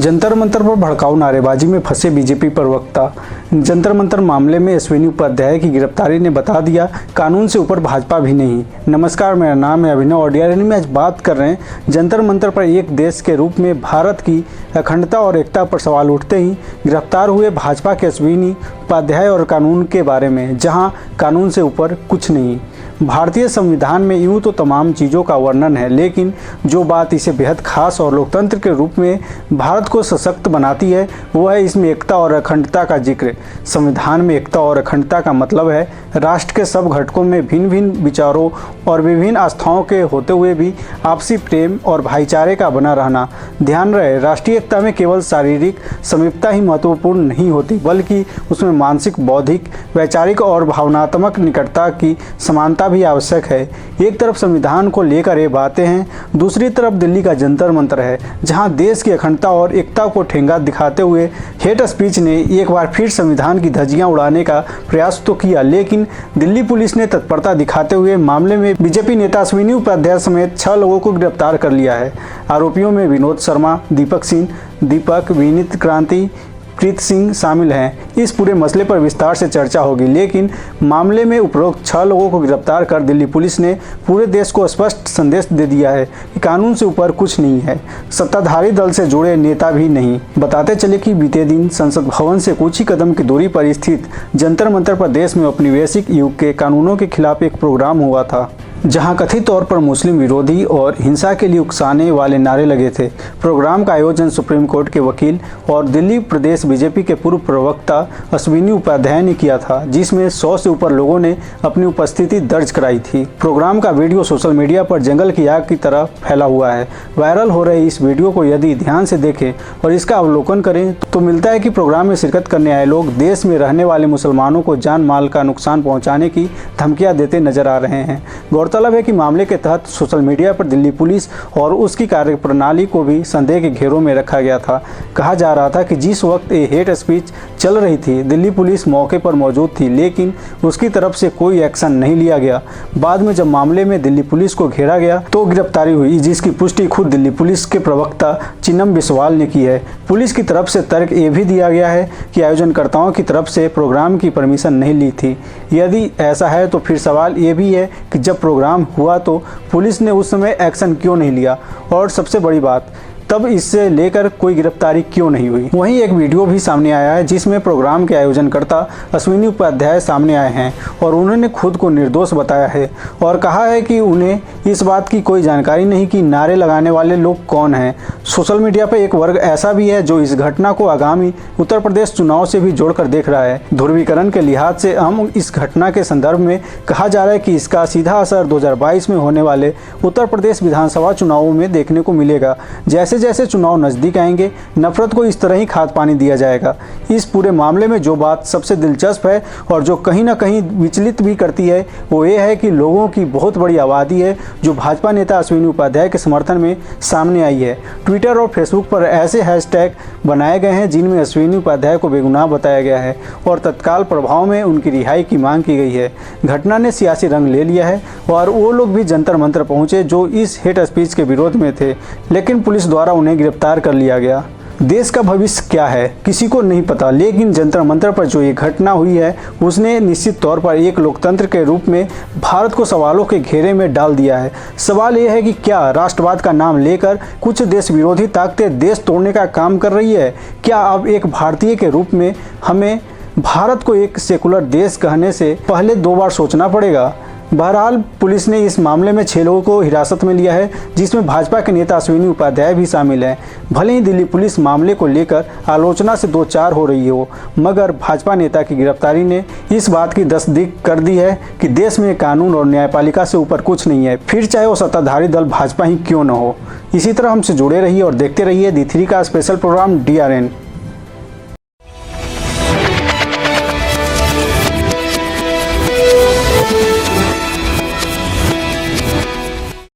जंतर मंतर पर भड़काऊ नारेबाजी में फंसे बीजेपी प्रवक्ता। जंतर मंतर मामले में अश्विनी उपाध्याय की गिरफ्तारी ने बता दिया, कानून से ऊपर भाजपा भी नहीं। नमस्कार, मेरा नाम है अभिनव और DRN में आज बात कर रहे हैं जंतर मंतर पर एक देश के रूप में भारत की अखंडता और एकता पर सवाल उठते ही गिरफ्तार हुए भाजपा के अश्विनी उपाध्याय और कानून के बारे में, जहां कानून से ऊपर कुछ नहीं। भारतीय संविधान में यूँ तो तमाम चीज़ों का वर्णन है, लेकिन जो बात इसे बेहद खास और लोकतंत्र के रूप में भारत को सशक्त बनाती है वो है इसमें एकता और अखंडता का जिक्र। संविधान में एकता और अखंडता का मतलब है राष्ट्र के सब घटकों में भिन्न भिन्न विचारों और विभिन्न आस्थाओं के होते हुए भी आपसी प्रेम और भाईचारे का बना रहना। ध्यान रहे, राष्ट्रीय एकता में केवल शारीरिक समीपता ही महत्वपूर्ण नहीं होती, बल्कि उसमें मानसिक, बौद्धिक, वैचारिक और भावनात्मक निकटता की समानता भी आवश्यक है। एक तरफ संविधान को लेकर ये बातें हैं, दूसरी तरफ दिल्ली का जंतर मंतर है, जहां देश की अखंडता और एकता को ठेंगा दिखाते हुए हेट स्पीच ने एक बार फिर संविधान की धज्जियां उड़ाने का प्रयास तो किया, लेकिन दिल्ली पुलिस ने तत्परता दिखाते हुए मामले में बीजेपी नेता अश्विनी उपाध्याय समेत 6 लोगों को गिरफ्तार कर लिया है। आरोपियों में विनोद शर्मा, दीपक सिंह, दीपक, विनीत क्रांति, प्रीत सिंह शामिल हैं। इस पूरे मसले पर विस्तार से चर्चा होगी, लेकिन मामले में उपरोक्त 6 लोगों को गिरफ्तार कर दिल्ली पुलिस ने पूरे देश को स्पष्ट संदेश दे दिया है कि कानून से ऊपर कुछ नहीं है, सत्ताधारी दल से जुड़े नेता भी नहीं। बताते चले कि बीते दिन संसद भवन से कुछ ही कदम की दूरी पर स्थित जंतर मंतर पर देश में औपनिवेशिक युग के कानूनों के खिलाफ एक प्रोग्राम हुआ था, जहां कथित तौर पर मुस्लिम विरोधी और हिंसा के लिए उकसाने वाले नारे लगे थे। प्रोग्राम का आयोजन सुप्रीम कोर्ट के वकील और दिल्ली प्रदेश बीजेपी के पूर्व प्रवक्ता अश्विनी उपाध्याय ने किया था, जिसमें 100 से ऊपर लोगों ने अपनी उपस्थिति दर्ज कराई थी। प्रोग्राम का वीडियो सोशल मीडिया पर जंगल की आग की तरह फैला हुआ है। वायरल हो रहे इस वीडियो को यदि ध्यान से देखें और इसका अवलोकन करें तो मिलता है कि प्रोग्राम में शिरकत करने आए लोग देश में रहने वाले मुसलमानों को जान माल का नुकसान पहुँचाने की धमकियाँ देते नजर आ रहे हैं। गौरतलब है कि मामले के तहत सोशल मीडिया पर दिल्ली पुलिस और उसकी कार्यप्रणाली को भी संदेह के घेरों में रखा गया था। कहा जा रहा था कि जिस वक्त ये हेट स्पीच चल रही थी, दिल्ली पुलिस मौके पर मौजूद थी, लेकिन उसकी तरफ से कोई एक्शन नहीं लिया गया। बाद में जब मामले में दिल्ली पुलिस को घेरा गया तो गिरफ्तारी हुई, जिसकी पुष्टि खुद दिल्ली पुलिस के प्रवक्ता चिन्नम बिस्वाल ने की है। पुलिस की तरफ से तर्क ये भी दिया गया है कि आयोजनकर्ताओं की तरफ से प्रोग्राम की परमिशन नहीं ली थी। यदि ऐसा है तो फिर सवाल ये भी है कि जब प्रोग्राम हुआ तो पुलिस ने उस समय एक्शन क्यों नहीं लिया, और सबसे बड़ी बात, तब इससे लेकर कोई गिरफ्तारी क्यों नहीं हुई। वहीं एक वीडियो भी सामने आया है जिसमें प्रोग्राम के आयोजनकर्ता अश्विनी उपाध्याय सामने आए हैं और उन्होंने खुद को निर्दोष बताया है और कहा है कि उन्हें इस बात की कोई जानकारी नहीं कि नारे लगाने वाले लोग कौन हैं। सोशल मीडिया पर एक वर्ग ऐसा भी है जो इस घटना को आगामी उत्तर प्रदेश चुनाव से भी जोड़कर देख रहा है। ध्रुवीकरण के लिहाज से हम इस घटना के संदर्भ में कहा जा रहा है कि इसका सीधा असर 2022 में होने वाले उत्तर प्रदेश विधानसभा चुनावों में देखने को मिलेगा। जैसे जैसे चुनाव नज़दीक आएंगे, नफरत को इस तरह ही खाद पानी दिया जाएगा। इस पूरे मामले में जो बात सबसे दिलचस्प है और जो कहीं ना कहीं विचलित भी करती है वो ये है कि लोगों की बहुत बड़ी आबादी है जो भाजपा नेता अश्विनी उपाध्याय के समर्थन में सामने आई है। ट्विटर और फेसबुक पर ऐसे हैशटैग बनाए गए हैं जिनमें अश्विनी उपाध्याय को बेगुनाह बताया गया है और तत्काल प्रभाव में उनकी रिहाई की मांग की गई है। घटना ने सियासी रंग ले लिया है और वो लोग भी जंतर मंतर पहुंचे जो इस हेट स्पीच के विरोध में थे, लेकिन पुलिस द्वारा उन्हें गिरफ्तार कर लिया गया। देश का भविष्य क्या है किसी को नहीं पता, लेकिन जंतर मंतर पर जो ये घटना हुई है उसने निश्चित तौर पर एक लोकतंत्र के रूप में भारत को सवालों के घेरे में डाल दिया है। सवाल ये है कि क्या राष्ट्रवाद का नाम लेकर कुछ देश विरोधी ताकतें देश तोड़ने का काम कर रही है? क्या अब एक भारतीय के रूप में हमें भारत को एक सेकुलर देश कहने से पहले 2 बार सोचना पड़ेगा? बहरहाल पुलिस ने इस मामले में 6 लोगों को हिरासत में लिया है, जिसमें भाजपा के नेता अश्विनी उपाध्याय भी शामिल हैं। भले ही दिल्ली पुलिस मामले को लेकर आलोचना से 2-4 हो रही हो, मगर भाजपा नेता की गिरफ्तारी ने इस बात की तस्दीक कर दी है कि देश में कानून और न्यायपालिका से ऊपर कुछ नहीं है, फिर चाहे वो सत्ताधारी दल भाजपा ही क्यों न हो। इसी तरह हमसे जुड़े रहिए और देखते रहिए दी3 का स्पेशल प्रोग्राम DRN।